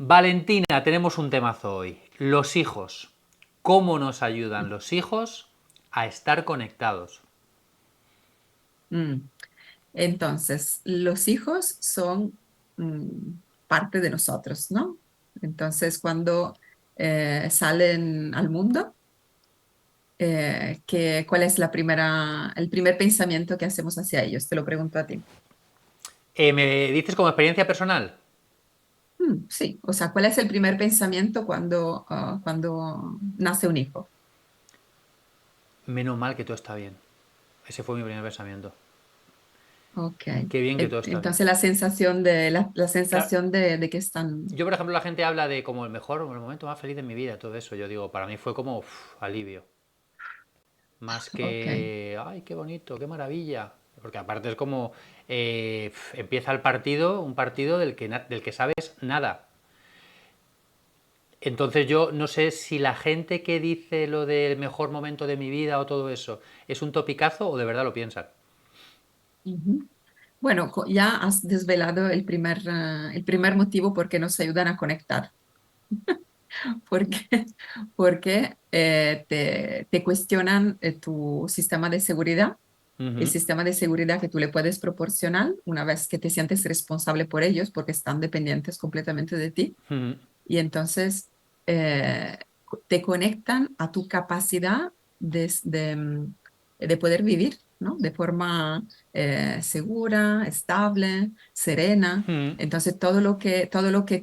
Valentina, tenemos un temazo hoy. Los hijos. ¿Cómo nos ayudan los hijos a estar conectados? Mm. Entonces, los hijos son parte de nosotros, ¿no? Entonces, cuando salen al mundo, ¿cuál es el primer pensamiento que hacemos hacia ellos? Te lo pregunto a ti. ¿Me dices como experiencia personal? Sí, o sea, ¿cuál es el primer pensamiento cuando nace un hijo? Menos mal que todo está bien. Ese fue mi primer pensamiento. Ok. Qué bien que todo está bien. Entonces, la Claro, sensación de que están... yo por ejemplo la gente habla de como el mejor o el momento más feliz de mi vida, todo eso. Yo digo, para mí fue como alivio. Más Ok. que, ay, qué bonito, qué maravilla. Porque aparte es como, empieza el partido, un partido del que sabes nada. Entonces yo no sé si la gente que dice lo del mejor momento de mi vida o todo eso es un topicazo o de verdad lo piensan. Ujú. Bueno, ya has desvelado el primer motivo por qué nos ayudan a conectar, porque, porque te cuestionan tu sistema de seguridad, el Ujú, sistema de seguridad que tú le puedes proporcionar una vez que te sientes responsable por ellos, porque están dependientes completamente de ti, ujú, y entonces eh, te conectan a tu capacidad de poder vivir, ¿no? De forma segura, estable, serena. ujú, Entonces, todo lo que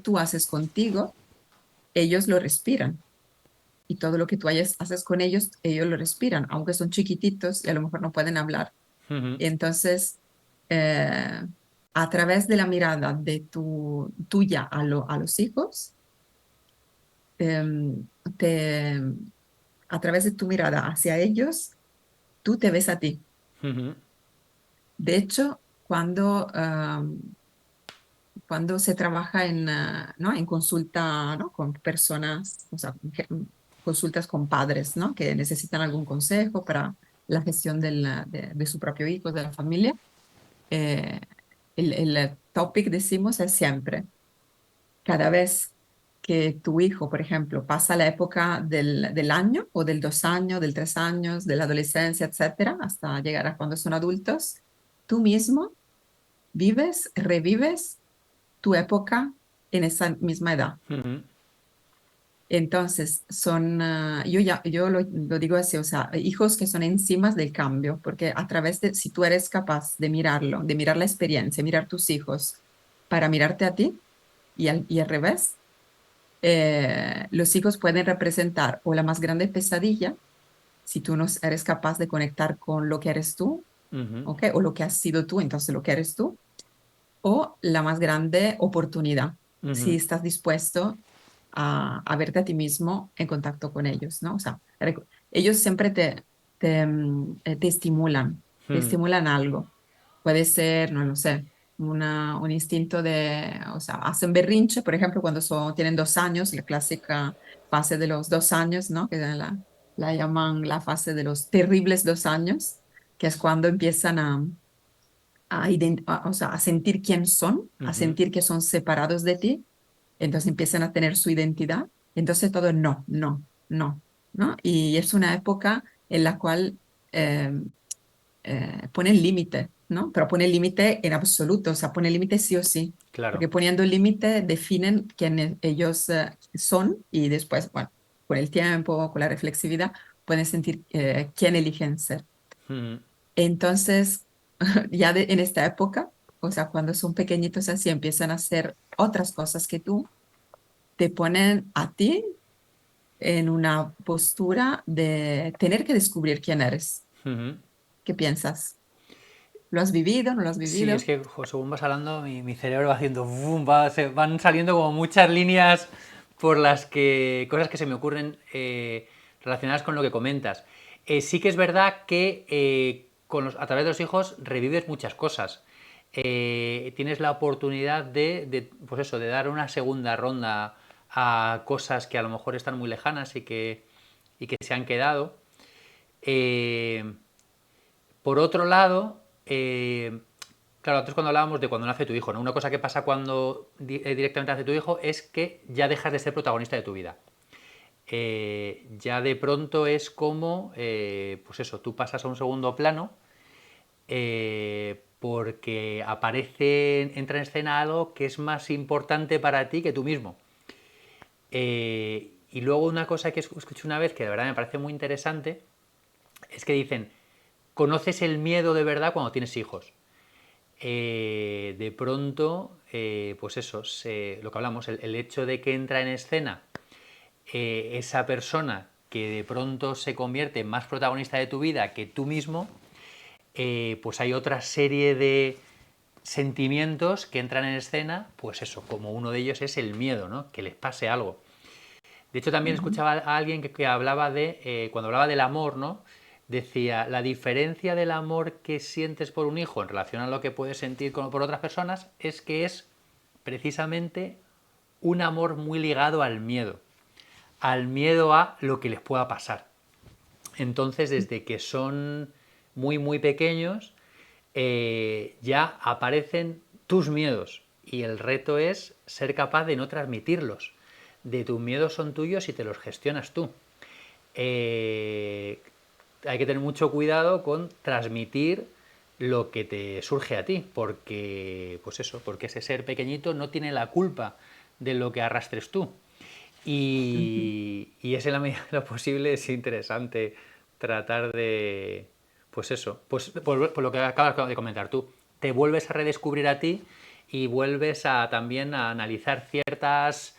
tú haces contigo, ellos lo respiran. Y todo lo que tú haces con ellos lo respiran, aunque son chiquititos y a lo mejor no pueden hablar. ujú, Entonces, eh, a través de la mirada tuya a los hijos, em, te, a través de tu mirada hacia ellos, tú te ves a ti. ujú. De hecho, cuando se trabaja ¿no? en consulta, ¿no? con personas, o sea, consultas con padres, ¿no? que necesitan algún consejo para la gestión de su propio hijo, de la familia, eh, el topic, decimos, es siempre, cada vez que tu hijo, por ejemplo, pasa la época del año o del 2 años, del 3 años, de la adolescencia, etcétera, hasta llegar a cuando son adultos, tú mismo revives tu época en esa misma edad. Ujú, Yo lo digo así, o sea, hijos que son enzimas del cambio, porque si tú eres capaz de mirarlo, de mirar la experiencia, mirar tus hijos para mirarte a ti y al revés, los hijos pueden representar o la más grande pesadilla, si tú no eres capaz de conectar con lo que eres tú, ujú, ¿ok? O lo que has sido tú, entonces lo que eres tú, o la más grande oportunidad, si ujú, estás dispuesto a verte a ti mismo en contacto con ellos, ¿no? O sea, ellos siempre te ujú. estimulan algo. Puede ser, no lo sé, un instinto o sea, hacen berrinche, por ejemplo, cuando tienen 2 años, la clásica fase de los 2 años, ¿no? Que la llaman la fase de los terribles 2 años, que es cuando empiezan o sea, a sentir quién son, a Ujú, sentir que son separados de ti, entonces empiezan a tener su identidad, entonces todo no, no, no, ¿no? Y es una época en la cual eh, ponen límite, ¿no? Pero ponen límite en absoluto, o sea, ponen límite sí o sí, claro. porque poniendo el límite definen quiénes ellos son y después, bueno, con el tiempo, con la reflexividad, pueden sentir quién eligen ser. Ujú, Entonces, en esta época, o sea, cuando son pequeñitos así, empiezan a hacer otras cosas que tú, te ponen a ti en una postura de tener que descubrir quién eres. ujú. ¿Qué piensas? ¿Lo has vivido? ¿No lo has Sí, es vivido? que según vas hablando, mi cerebro va haciendo boom, van saliendo como muchas líneas por las que. Cosas que se me ocurren relacionadas con lo que comentas. Sí que es verdad que a través de los hijos revives muchas cosas. Tienes la oportunidad pues eso, de dar una segunda ronda a cosas que a lo mejor están muy lejanas y que se han quedado. Eh, por otro lado, Claro, antes cuando hablábamos de cuando nace tu hijo, ¿no? Una cosa que pasa cuando directamente nace tu hijo es que ya dejas de ser protagonista de tu vida. Ya de pronto es como, pues eso, tú pasas a un segundo plano porque entra en escena algo que es más importante para ti que tú mismo. Y luego una cosa que escuché una vez que de verdad me parece muy interesante es que dicen, conoces el miedo de verdad cuando tienes hijos. De pronto, pues eso, lo que hablamos, el hecho de que entra en escena esa persona que de pronto se convierte en más protagonista de tu vida que tú mismo, pues hay otra serie de sentimientos que entran en escena, pues eso, como uno de ellos es el miedo, ¿no? Que les pase algo. De hecho, también Ujú. escuchaba a alguien que hablaba cuando hablaba del amor, ¿no? Decía, la diferencia del amor que sientes por un hijo en relación a lo que puedes sentir por otras personas es que es precisamente un amor muy ligado al miedo a lo que les pueda pasar. Entonces, desde que son muy, muy pequeños, ya aparecen tus miedos y el reto es ser capaz de no transmitirlos. De tus miedos son tuyos y te los gestionas tú. Eh, Hay que tener mucho cuidado con transmitir lo que te surge a ti, porque, pues eso, porque ese ser pequeñito no tiene la culpa de lo que arrastres tú. Ujú. Y es en la medida de lo posible es interesante tratar de, pues eso, pues por lo que acabas de comentar tú, te vuelves a redescubrir a ti y vuelves a también a analizar ciertos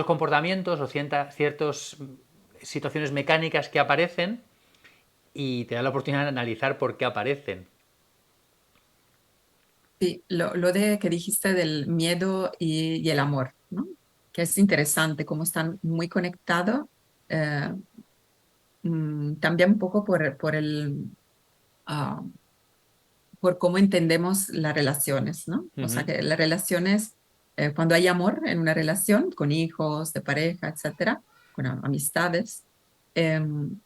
comportamientos o ciertas situaciones mecánicas que aparecen y te da la oportunidad de analizar por qué aparecen. Sí, lo de que dijiste del miedo y el amor, ¿no? Que es interesante cómo están muy conectados, eh, también un poco ah, por cómo entendemos las relaciones, ¿no? O sea, Ujú, que las relaciones, cuando hay amor en una relación, con hijos, de pareja, etcétera, con amistades, em,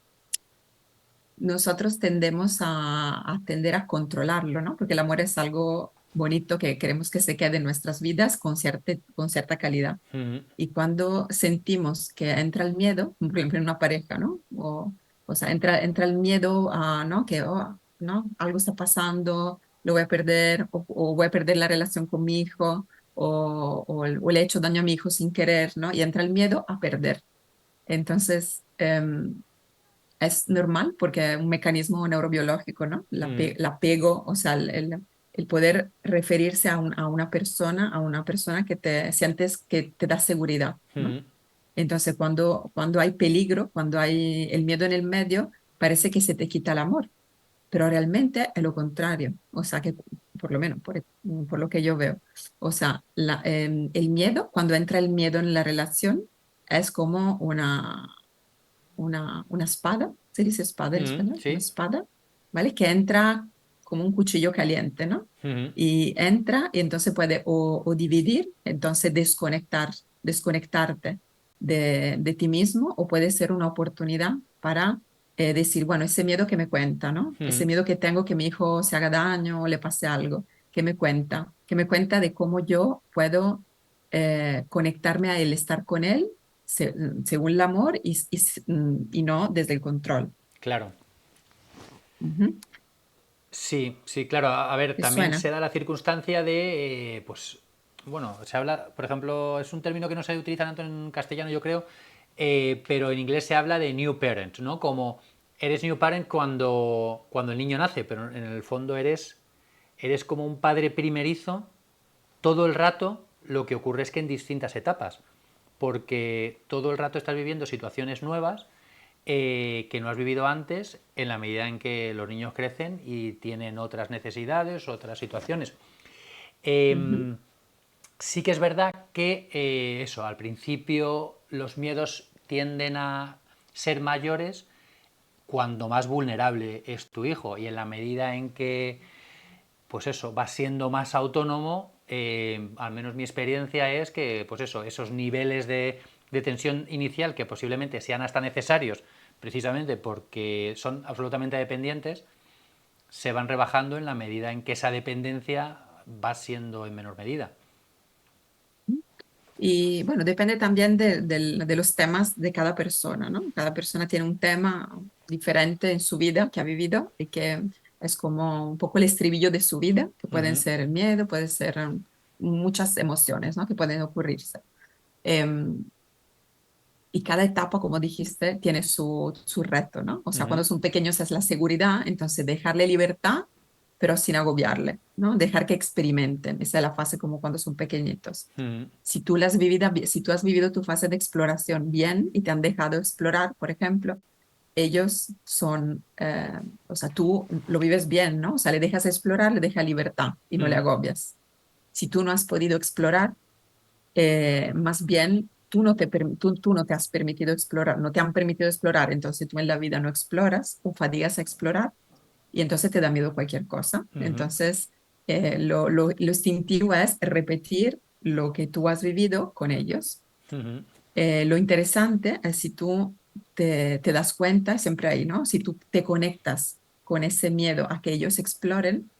nosotros tendemos a tender a controlarlo, ¿no? Porque el amor es algo bonito que queremos que se quede en nuestras vidas con cierta calidad. ujú, Y cuando sentimos que entra el miedo, por ejemplo, en una pareja, ¿no? O sea, entra el miedo a, ¿no? Que, oh, ¿no? Algo está pasando, lo voy a perder, o voy a perder la relación con mi hijo, o le he hecho daño a mi hijo sin querer, ¿no? Y entra el miedo a perder. Entonces, es normal porque es un mecanismo neurobiológico, ¿no? ujú, El apego, o sea, el poder referirse a una persona que te sientes que te da seguridad, ¿no? ujú. Entonces, cuando hay peligro, cuando hay el miedo en el medio, parece que se te quita el amor, pero realmente es lo contrario. O sea, que por lo menos por lo que yo veo. O sea, el miedo, cuando entra el miedo en la relación, es como una espada, se dice espada en Ujú, español, una sí. espada, ¿vale? Que entra como un cuchillo caliente, ¿no? Ujú, Y entra y entonces puede o dividir, entonces desconectarte de ti mismo, o puede ser una oportunidad para decir, bueno, ese miedo que me cuenta, ¿no? Ese ujú. miedo que tengo que mi hijo se haga daño o le pase algo, que me cuenta de cómo yo puedo conectarme a él, estar con él según el amor y no desde el control. Claro. Ujú. Sí, sí, claro. A ver, ¿Te también suena? se da la circunstancia de, pues, bueno, se habla, por ejemplo, es un término que no se utiliza tanto en castellano, yo creo, pero en inglés se habla de new parent, ¿no? Como eres new parent cuando el niño nace, pero en el fondo eres como un padre primerizo todo el rato. Lo que ocurre es que en distintas etapas, porque todo el rato estás viviendo situaciones nuevas que no has vivido antes en la medida en que los niños crecen y tienen otras necesidades, otras situaciones. Ujú. Eh, sí que es verdad que eso, al principio los miedos tienden a ser mayores cuando más vulnerable es tu hijo y en la medida en que pues eso, vas siendo más autónomo, al menos mi experiencia es que, pues eso, esos niveles de tensión inicial que posiblemente sean hasta necesarios, precisamente porque son absolutamente dependientes, se van rebajando en la medida en que esa dependencia va siendo en menor medida. Y bueno, depende también de los temas de cada persona, ¿no? Cada persona tiene un tema diferente en su vida que ha vivido y que es como un poco el estribillo de su vida, que pueden Ujú, ser el miedo, puede ser muchas emociones, ¿no? Que pueden ocurrirse. Em, y cada etapa, como dijiste, tiene su reto, ¿no? O sea, ujú, cuando son pequeños es la seguridad, entonces dejarle libertad, pero sin agobiarle, ¿no? Dejar que experimenten. Esa es la fase como cuando son pequeñitos. ujú, Si tú has vivido tu fase de exploración bien y te han dejado explorar, por ejemplo, ellos son, o sea, tú lo vives bien, ¿no? O sea, le dejas explorar, le dejas libertad y no le ujú, agobias. Si tú no has podido explorar, más bien tú no te has permitido explorar, no te han permitido explorar, entonces tú en la vida no exploras o fatigas a explorar y entonces te da miedo cualquier cosa. ujú, Entonces, lo instintivo es repetir lo que tú has vivido con ellos. ujú, Lo interesante es si tú te das cuenta, siempre ahí, ¿no? Si tú te conectas con ese miedo a que ellos exploren,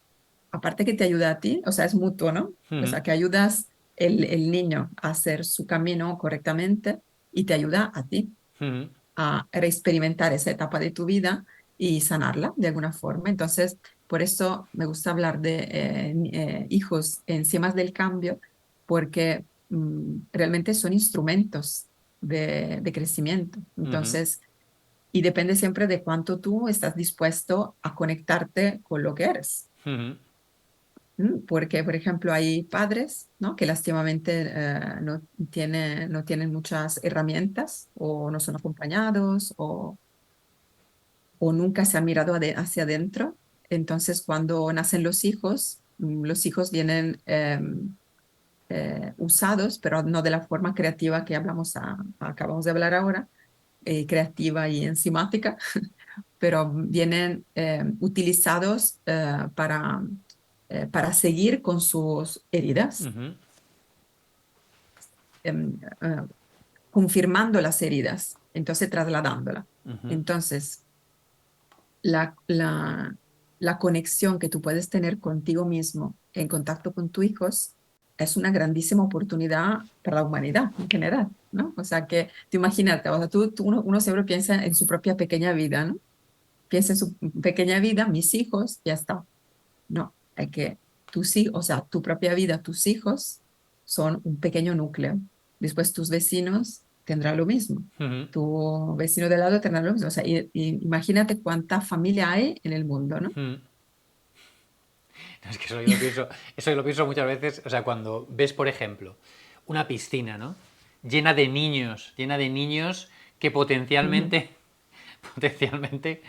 aparte que te ayuda a ti, o sea, es mutuo, ¿no? O ujú, sea, que ayudas el niño a hacer su camino correctamente y te ayuda a ti ujú, a reexperimentar esa etapa de tu vida y sanarla de alguna forma. Entonces, por eso me gusta hablar de hijos encima del cambio, porque realmente son instrumentos de crecimiento. ujú, Entonces, y depende siempre de cuánto tú estás dispuesto a conectarte con lo que eres. ujú. Porque, por ejemplo, hay padres, ¿no? Que lastimamente no tienen muchas herramientas o no son acompañados o nunca se han mirado hacia adentro. Entonces, cuando nacen los hijos vienen usados, pero no de la forma creativa que acabamos de hablar ahora, creativa y enzimática, pero vienen utilizados para seguir con sus heridas, Ujú, eh, confirmando las heridas, entonces trasladándola. ujú, Entonces, la, la, la conexión que tú puedes tener contigo mismo en contacto con tus hijos es una grandísima oportunidad para la humanidad en general, ¿no? O sea, que tú imagínate, o sea, uno siempre piensa en su propia pequeña vida, ¿no? Piensa en su pequeña vida, mis hijos, ya está. No, hay que tus hijos, o sea, tu propia vida, tus hijos son un pequeño núcleo. Después tus vecinos tendrán lo mismo. ujú. Tu vecino de al lado tendrá lo mismo. O sea, y imagínate cuánta familia hay en el mundo, ¿no? Ujú. No, es que eso yo lo pienso muchas veces, o sea, cuando ves, por ejemplo, una piscina, ¿no? Llena de niños que Ujú, potencialmente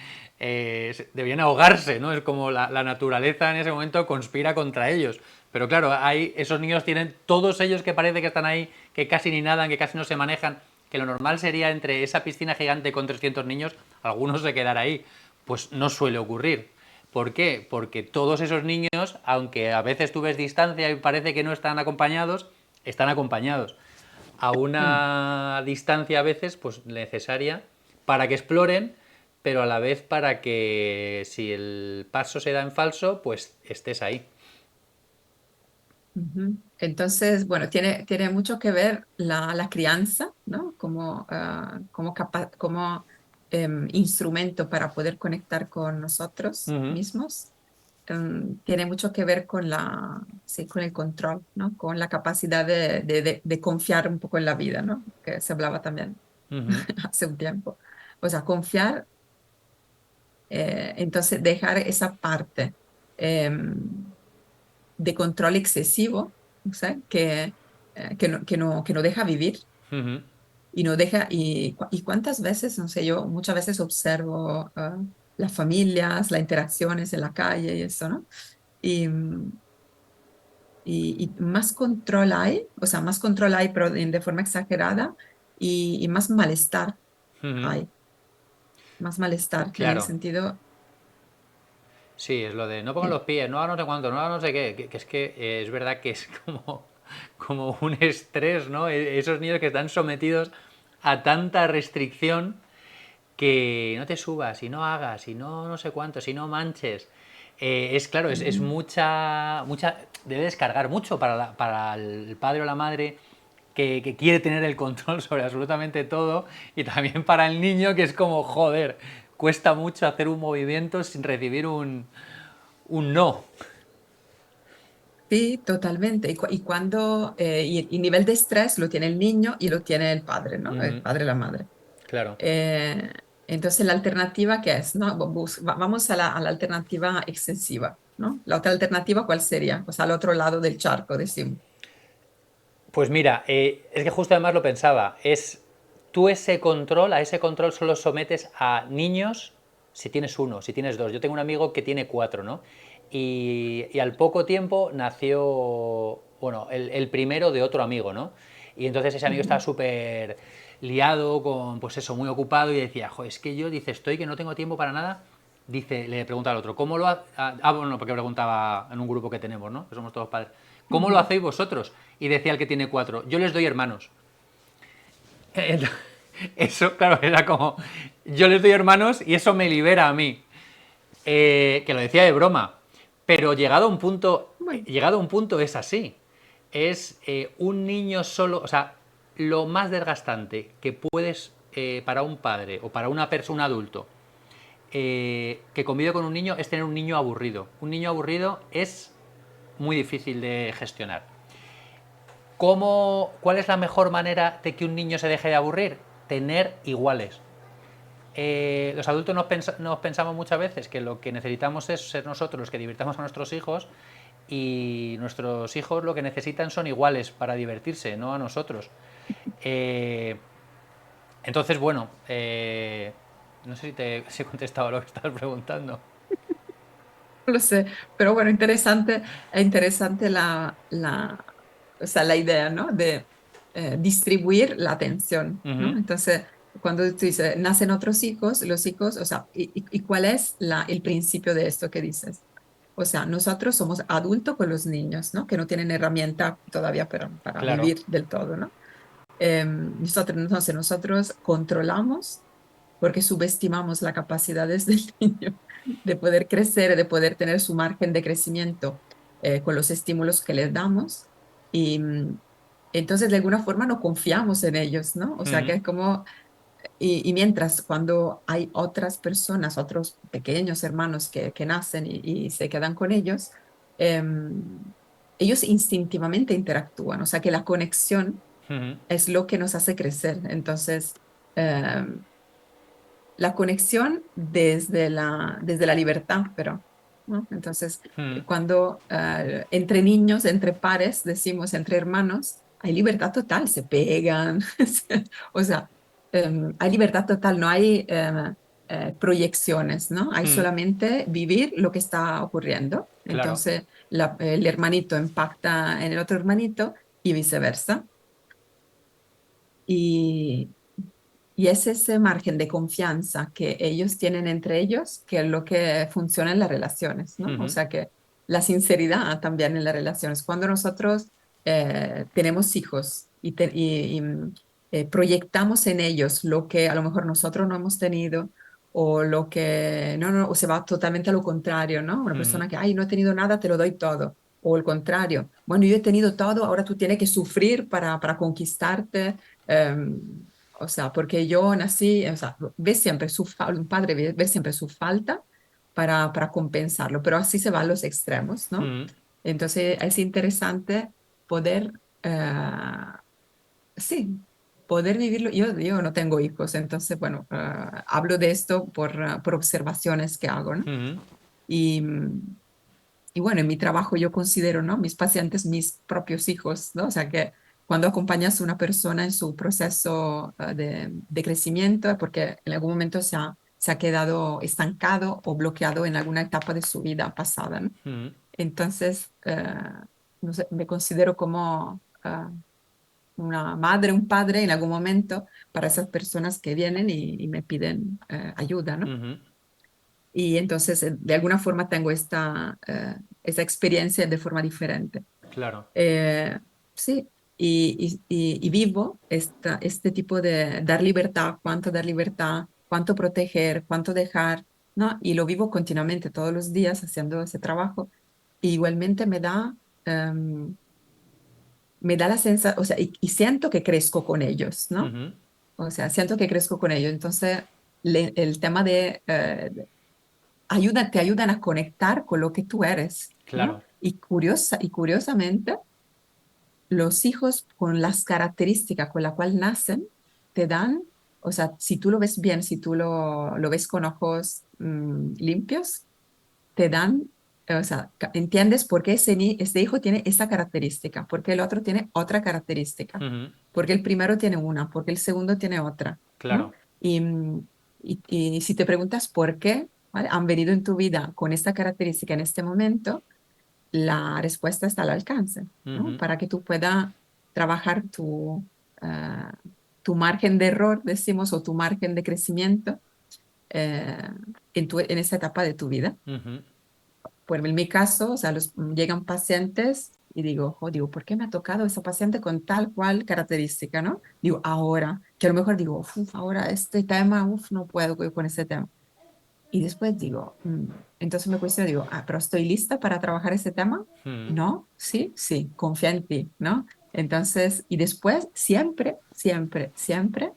deberían ahogarse, ¿no? Es como la naturaleza en ese momento conspira contra ellos. Pero claro, hay, esos niños tienen, todos ellos que parece que están ahí, que casi ni nadan, que casi no se manejan, que lo normal sería entre esa piscina gigante con 300 niños, algunos se quedar ahí. Pues no suele ocurrir. ¿Por qué? Porque todos esos niños, aunque a veces tú ves distancia y parece que no están acompañados a mm, una distancia a veces pues necesaria para que exploren, pero a la vez para que si el paso se da en falso, pues estés ahí. ujú. Entonces, bueno, tiene mucho que ver la crianza, ¿no? Como instrumento para poder conectar con nosotros Ujú, mismos. Tiene mucho que ver sí, con el control, ¿no? Con la capacidad de confiar un poco en la vida, ¿no? Que se hablaba también ujú, hace un tiempo. O sea, confiar, entonces dejar esa parte de control excesivo, o sea, que no deja vivir ujú, y no deja, y cuántas veces, no sé, yo muchas veces observo las familias, las interacciones en la calle y eso, ¿no? Y, y más control hay, o sea, más control hay, pero de forma exagerada, y más malestar ujú. hay, más malestar en el Claro, sentido, sí, es lo de no pongan eh, los pies, no haga no sé cuánto, no haga no sé qué, que es que es verdad que es como, como un estrés, ¿no? Esos niños que están sometidos a tanta restricción que no te subas y no hagas y no no sé cuánto, y no manches. Es claro, es Mm. mucha, debe descargar mucho para, para el padre o la madre que quiere tener el control sobre absolutamente todo y también para el niño que es como, joder, cuesta mucho hacer un movimiento sin recibir un no. Sí, totalmente. Y cuando, y nivel de estrés lo tiene el niño y lo tiene el padre, ¿no? El Ujú, padre y la madre. claro. Eh, entonces, la alternativa que es, ¿no? Vamos a la alternativa excesiva, ¿no? La otra alternativa, ¿cuál sería? Pues al otro lado del charco, decimos. Pues mira, es que justo además lo pensaba, es tú a ese control solo sometes a niños si tienes uno, si tienes dos. Yo tengo un amigo que tiene cuatro, ¿no? Y al poco tiempo nació, bueno, el primero de otro amigo, ¿no? Y entonces ese amigo estaba Ujú. súper liado, con, pues eso, muy ocupado y decía, jo, es que yo, dice, estoy que no tengo tiempo para nada. Dice, le pregunta al otro, ¿cómo lo hace? Bueno, porque preguntaba en un grupo que tenemos, ¿no? Que somos todos padres. ¿Cómo lo Ujú. hacéis vosotros? Y decía el que tiene cuatro, yo les doy hermanos. Eso, claro, era como, yo les doy hermanos y eso me libera a mí. Que lo decía de broma. Pero Bueno, llegado a un punto es así. Es un niño solo, o sea, lo más desgastante que puedes para un padre o para una persona, un adulto, que convive con un niño es tener un niño aburrido. Un niño aburrido es muy difícil de gestionar. ¿Cuál es la mejor manera de que un niño se deje de aburrir? Tener iguales. Los adultos nos pensamos muchas veces que lo que necesitamos es ser nosotros los que divirtamos a nuestros hijos y nuestros hijos lo que necesitan son iguales para divertirse, no a nosotros. Eh, entonces, bueno, no sé si he contestado a lo que estabas preguntando. no lo sé, pero bueno, interesante, es interesante o sea, la idea, ¿no? De distribuir la atención, Ujú, ¿no? Entonces, cuando tú dices, nacen otros hijos, los hijos, o sea, y cuál es el principio de esto que dices? O sea, nosotros somos adultos con los niños, ¿no? Que no tienen herramienta todavía para claro. vivir del todo, ¿no? Entonces, nosotros controlamos porque subestimamos la capacidad del niño de poder crecer, de poder tener su margen de crecimiento con los estímulos que les damos. Y entonces, de alguna forma, no confiamos en ellos, ¿no? O sea, que Ujú, es como, y mientras cuando hay otras personas, otros pequeños hermanos que nacen y se quedan con ellos, ellos instintivamente interactúan, o sea, que la conexión ujú, es lo que nos hace crecer. Entonces, eh, la conexión desde la libertad, pero, ¿no? Entonces, ujú, cuando entre niños, entre pares, decimos entre hermanos, hay libertad total, se pegan, o sea, hay libertad total, no hay proyecciones, ¿no? Hay ujú, solamente vivir lo que está ocurriendo. claro. Entonces, el hermanito impacta en el otro hermanito y viceversa. Y, y es ese margen de confianza que ellos tienen entre ellos que es lo que funciona en las relaciones, ¿no? O Ujú, sea que la sinceridad también en las relaciones. Cuando nosotros tenemos hijos proyectamos en ellos lo que a lo mejor nosotros no hemos tenido o lo que, no, o se va totalmente a lo contrario, ¿no? Una ujú, persona que, ay, no he tenido nada, te lo doy todo. O el contrario, bueno, yo he tenido todo, ahora tú tienes que sufrir para conquistarte. O sea, porque yo nací, o sea, ves siempre un padre ve siempre su falta para compensarlo, pero así se van los extremos, ¿no? ujú, Entonces es interesante poder, sí, poder vivirlo. Yo no tengo hijos, entonces, bueno, hablo de esto por observaciones que hago, ¿no? ujú, Y, y bueno, en mi trabajo yo considero, ¿no? Mis pacientes, mis propios hijos, ¿no? O sea que cuando acompañas a una persona en su proceso de crecimiento es porque en algún momento se ha quedado estancado o bloqueado en alguna etapa de su vida pasada, ¿no? ujú, Entonces, no sé, me considero como una madre, un padre en algún momento para esas personas que vienen y me piden ayuda, ¿no? ujú, Y entonces, de alguna forma tengo esta experiencia de forma diferente. claro. Eh, sí, y vivo este tipo de dar libertad, cuánto proteger, cuánto dejar. ¿no? Y lo vivo continuamente todos los días haciendo ese trabajo. Y igualmente em, me da la sensación, o sea, y siento que crezco con ellos, ¿no? Ujú, O sea, siento que crezco con ellos. Entonces, el tema te ayudan a conectar con lo que tú eres, ¿no? claro. Y curiosamente, los hijos con las características con las cuales nacen, te dan, o sea, si tú lo ves bien, si tú lo ves con ojos limpios, te dan, o sea, entiendes por qué ese hijo tiene esa característica, por qué el otro tiene otra característica, Ujú, porque el primero tiene una, porque el segundo tiene otra, ¿no? claro. Y si te preguntas por qué, ¿vale? Han venido en tu vida con esta característica en este momento, la respuesta está al alcance, ¿no? Ujú, Para que tú puedas trabajar ah, tu margen de error, decimos, o tu margen de crecimiento eh, en esa etapa de tu vida. ujú. Pues en mi caso, o sea, llegan pacientes y digo, ¿por qué me ha tocado esa paciente con tal cual característica, ¿no? Digo, ahora, que a lo mejor digo, "Uf, ahora este tema, no puedo con ese tema". Y después digo, entonces me cuestiono, digo, pero ¿estoy lista para trabajar ese tema? Mm, No, sí, sí, confía en ti, ¿no? Entonces, y después siempre, siempre, siempre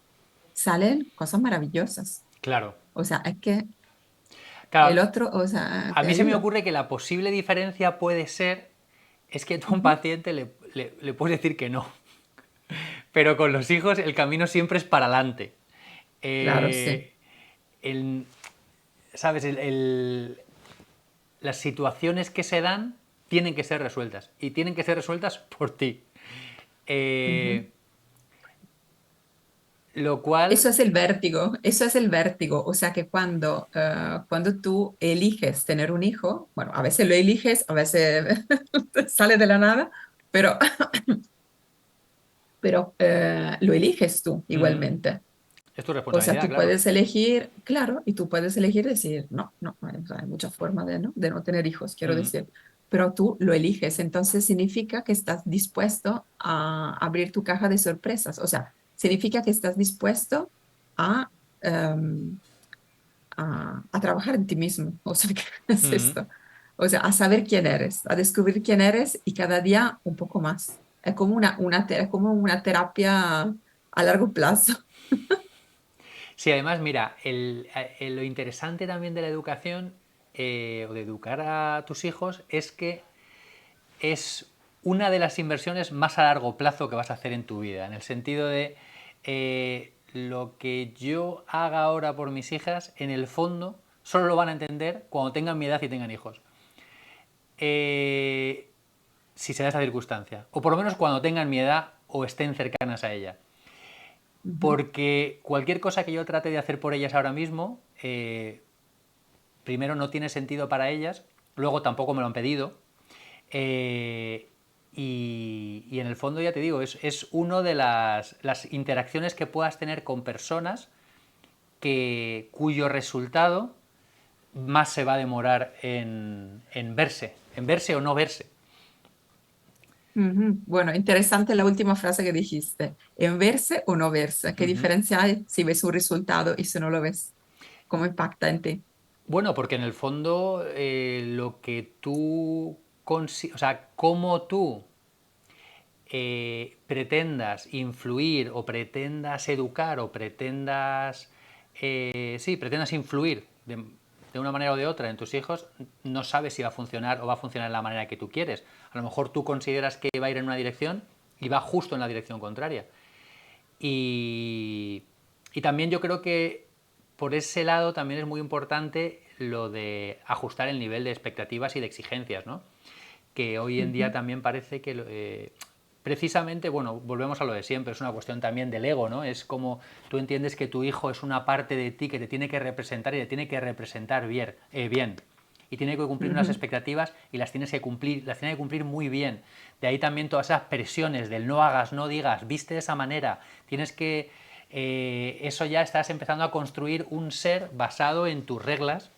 salen cosas maravillosas. claro. O sea, es que el Claro, otro, o sea, a te mí se me ayuda. ocurre que la posible diferencia puede ser es que tú a un Ujú. paciente le puedes decir que no, pero con los hijos el camino siempre es para adelante. Claro, sí. Eh, el- ¿Sabes? Las situaciones que se dan tienen que ser resueltas y tienen que ser resueltas por ti. Ujú. Eh, lo cual... Eso es el vértigo, eso es el vértigo. O sea que cuando tú eliges tener un hijo, bueno, a veces lo eliges, a veces sale de la nada, pero, pero lo eliges tú Ujú, igualmente. es tu O sea, responsabilidad, tú claro. puedes elegir, claro, y tú puedes elegir decir, no, no, o sea, hay muchas formas de no tener hijos, quiero Ujú, decir, pero tú lo eliges, entonces significa que estás dispuesto a abrir tu caja de sorpresas, o sea, significa que estás dispuesto a, em, a trabajar en ti mismo, o sea, ¿qué es ujú. esto? O sea, a saber quién eres, a descubrir quién eres y cada día un poco más. Es como es como una terapia a largo plazo. Sí, además, mira, lo interesante también de la educación o de educar a tus hijos es que es una de las inversiones más a largo plazo que vas a hacer en tu vida, en el sentido de lo que yo haga ahora por mis hijas, en el fondo, solo lo van a entender cuando tengan mi edad y tengan hijos. Eh, si se da esa circunstancia, o por lo menos cuando tengan mi edad o estén cercanas a ella. Ujú. Porque cualquier cosa que yo trate de hacer por ellas ahora mismo, primero no tiene sentido para ellas, luego tampoco me lo han pedido. eh, y en el fondo, ya te digo, es una de las interacciones que puedas tener con personas cuyo resultado más se va a demorar en verse o no verse. Ujú. Bueno, interesante la última frase que dijiste. ¿En verse o no verse? ¿Qué Ujú. diferencia hay si ves un resultado y si no lo ves? ¿Cómo impacta en ti? Bueno, porque en el fondo lo que tú, o sea, cómo tú pretendas influir o pretendas educar o pretendas, sí, pretendas influir de una manera o de otra en tus hijos, no sabes si va a funcionar o va a funcionar de la manera que tú quieres. A lo mejor tú consideras que va a ir en una dirección y va justo en la dirección contraria. Y, y también yo creo que por ese lado también es muy importante lo de ajustar el nivel de expectativas y de exigencias, ¿no? Que hoy en día Ujú. también parece que precisamente, bueno, volvemos a lo de siempre, es una cuestión también del ego, ¿no? Es como tú entiendes que tu hijo es una parte de ti que te tiene que representar y te tiene que representar bien, bien. Y tiene que cumplir unas Ujú. expectativas y las tiene que cumplir muy bien. De ahí también todas esas presiones del no hagas, no digas, viste de esa manera. Tienes que eso ya estás empezando a construir un ser basado en tus reglas,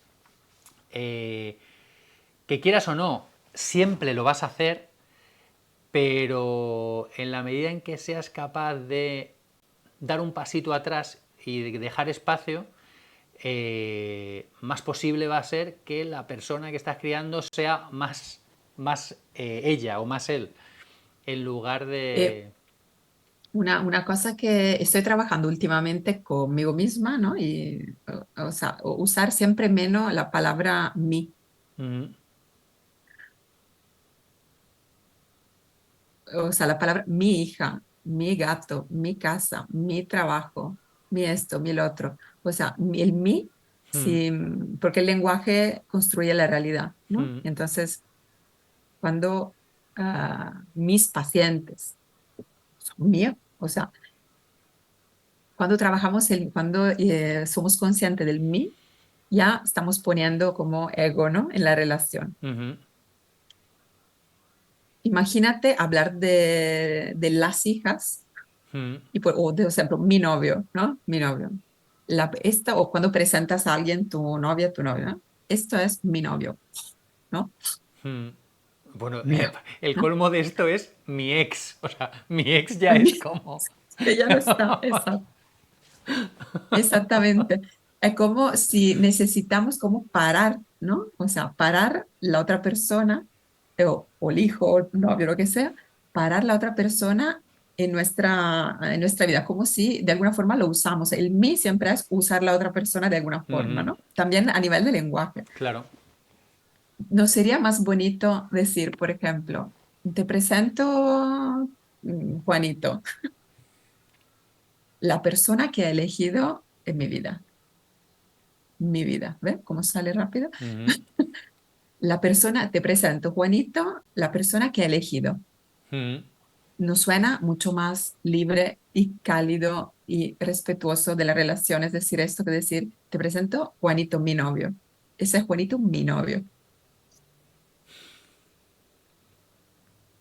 eh, que quieras o no, siempre lo vas a hacer, pero en la medida en que seas capaz de dar un pasito atrás y de dejar espacio, más posible va a ser que la persona que estás criando sea más ella o más él, en lugar Eh, de... una cosa que estoy trabajando últimamente conmigo misma, ¿no? Y, o sea, usar siempre menos la palabra mí. Ujú, O sea, la palabra mi hija, mi gato, mi casa, mi trabajo, mi esto, mi lo otro. O sea, el mí, ujú, sí, porque el lenguaje construye la realidad, ¿no? ujú, Entonces, cuando mis pacientes son míos, o sea, cuando trabajamos, cuando somos conscientes del mí, ya estamos poniendo como ego, ¿no? En la relación. ujú, Imagínate hablar de las hijas ujú, y o de ejemplo, mi novio, ¿no? Mi novio. O cuando presentas a alguien, tu novia, tu novio, ¿no? Esto es mi novio, ¿no? ujú. Bueno, Mío, el ¿no? colmo de esto es mi ex. O sea, mi ex ya es como... Que ya no está, exactamente. Es como si necesitamos como parar, ¿no? O sea, parar la otra persona, o el hijo, o el novio, lo que sea, parar la otra persona en nuestra vida, como si de alguna forma lo usamos. El mí siempre es usar la otra persona de alguna forma, Ujú, ¿no? También a nivel de lenguaje. claro. ¿No sería más bonito decir, por ejemplo, te presento Juanito, la persona que he elegido en mi vida, ¿ves? ¿Cómo sale rápido? Ujú, La persona, te presento Juanito, la persona que he elegido. ujú, Nos suena mucho más libre y cálido y respetuoso de la relación, es decir, esto que decir, te presento Juanito, mi novio. Ese es Juanito, mi novio.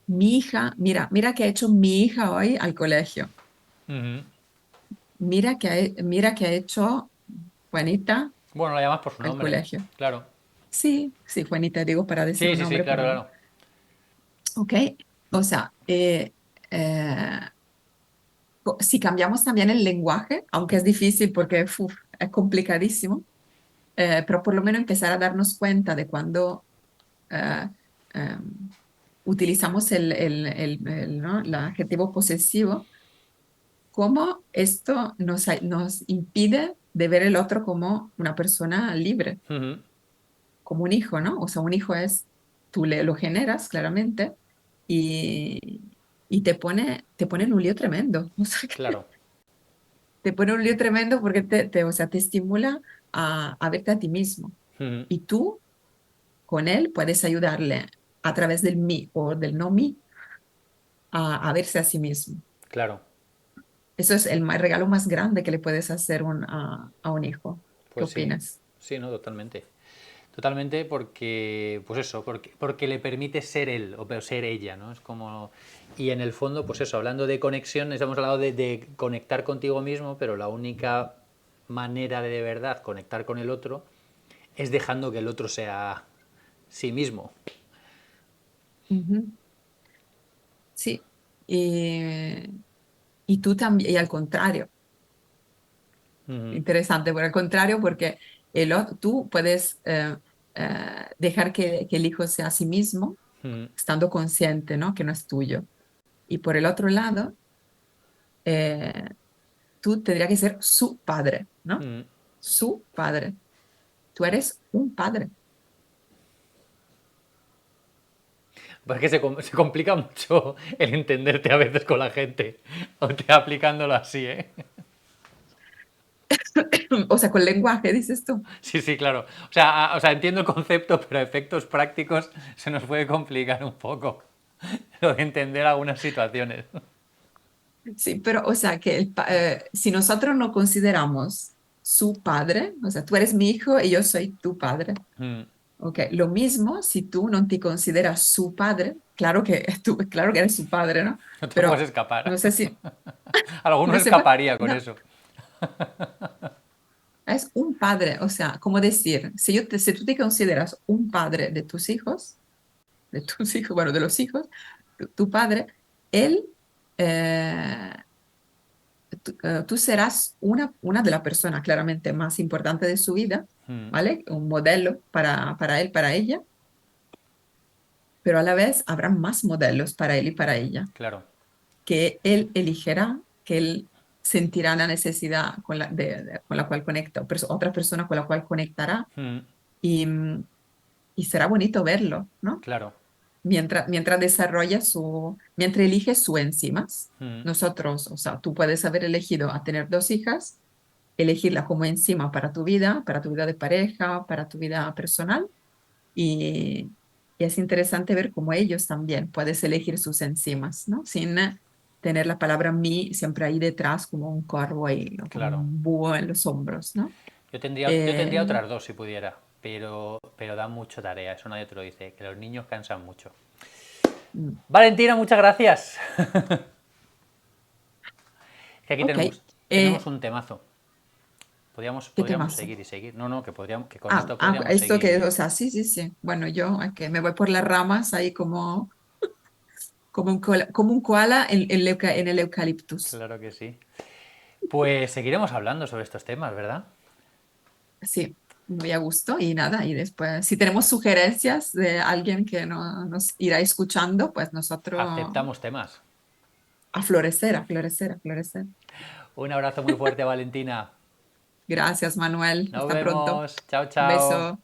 Mi hija, mira que ha hecho mi hija hoy al colegio. ujú. Mira que ha hecho Juanita Bueno, la llamas por su al nombre. colegio. Claro. Sí, sí, Juanita, digo para decir Sí, un sí, sí, nombre, claro, pero, claro. ok. O sea, eh, si cambiamos también el lenguaje, aunque es difícil porque es complicadísimo, pero por lo menos empezar a darnos cuenta de cuando eh, eh, utilizamos ¿no? el adjetivo posesivo, cómo esto nos impide de ver el otro como una persona libre, Ujú, como un hijo, ¿no? O sea, un hijo es, tú lo generas claramente y, y te pone en un lío tremendo. O sea, claro. te pone un lío tremendo porque o sea, te estimula a verte a ti mismo. Ujú, Y tú con él puedes ayudarle a través del mí o del no mí a verse a sí mismo. claro. Eso es el regalo más grande que le puedes hacer a un hijo. ¿Qué Pues sí. opinas? Sí, no, totalmente. Totalmente porque, pues eso, porque le permite ser él o ser ella, ¿no? Es como... Y en el fondo, pues eso, hablando de conexión, hemos hablado de conectar contigo mismo, pero la única manera de verdad conectar con el otro es dejando que el otro sea sí mismo. Ujú. Sí. Y tú también, y al contrario, Ujú, interesante, por el contrario, porque tú puedes dejar que el hijo sea a sí mismo, ujú, estando consciente, ¿no? Que no es tuyo. Y por el otro lado, eh, tú tendrías que ser su padre, ¿no? ujú. Su padre. Tú eres un padre. Pues es que se complica mucho el entenderte a veces con la gente, o te aplicándolo así, ¿eh? O sea, con lenguaje, dices tú. Sí, sí, claro. O sea, entiendo el concepto, pero a efectos prácticos se nos puede complicar un poco lo de entender algunas situaciones. Sí, pero, o sea, que si nosotros no consideramos su padre, o sea, tú eres mi hijo y yo soy tu padre. Mm, Ok, lo mismo si tú no te consideras su padre, claro que claro que eres su padre, ¿no? no te puedes Pero escapar. no sé si, Algunos no sé, escaparía con no, eso. es un padre, o sea, como decir, si tú te consideras un padre de tus hijos, bueno, de los hijos, tu padre, él, eh, tú serás una de las personas claramente más importantes de su vida, Mm, ¿vale? Un modelo para él, para ella, pero a la vez habrá más modelos para él y para ella, claro. que él elegirá, que él sentirá la necesidad con la cual conecta, otra persona con la cual conectará, Mm, y, y será bonito verlo, ¿no? claro. Mientras mientras elige sus enzimas. Mm, Nosotros, o sea, tú puedes haber elegido a tener dos hijas, elegirla como enzima para tu vida de pareja, para tu vida personal, y, y es interesante ver cómo ellos también puedes elegir sus enzimas, ¿no? Sin tener la palabra mí siempre ahí detrás como un corvo ahí, ¿no? Como claro. un búho en los hombros, ¿no? Yo tendría Eh, otras dos si pudiera, pero da mucho tarea, eso nadie te lo dice, que los niños cansan mucho. mm, Valentina, muchas gracias. Que aquí ok, tenemos un temazo. ¿qué Podríamos temazo? seguir y seguir. No, no, que con esto podríamos Esto que, seguir. o sea, sí, sí, sí. Bueno, yo que me voy por las ramas ahí como un koala en el eucaliptus. Claro que sí. Pues seguiremos hablando sobre estos temas, ¿verdad? Sí, muy a gusto y nada, y después, si tenemos sugerencias de alguien que nos irá escuchando, pues nosotros Aceptamos temas. a florecer, a florecer, a florecer. Un abrazo muy fuerte, Valentina. Gracias, Manuel. Nos Hasta pronto. vemos. Chao, Un chao. beso.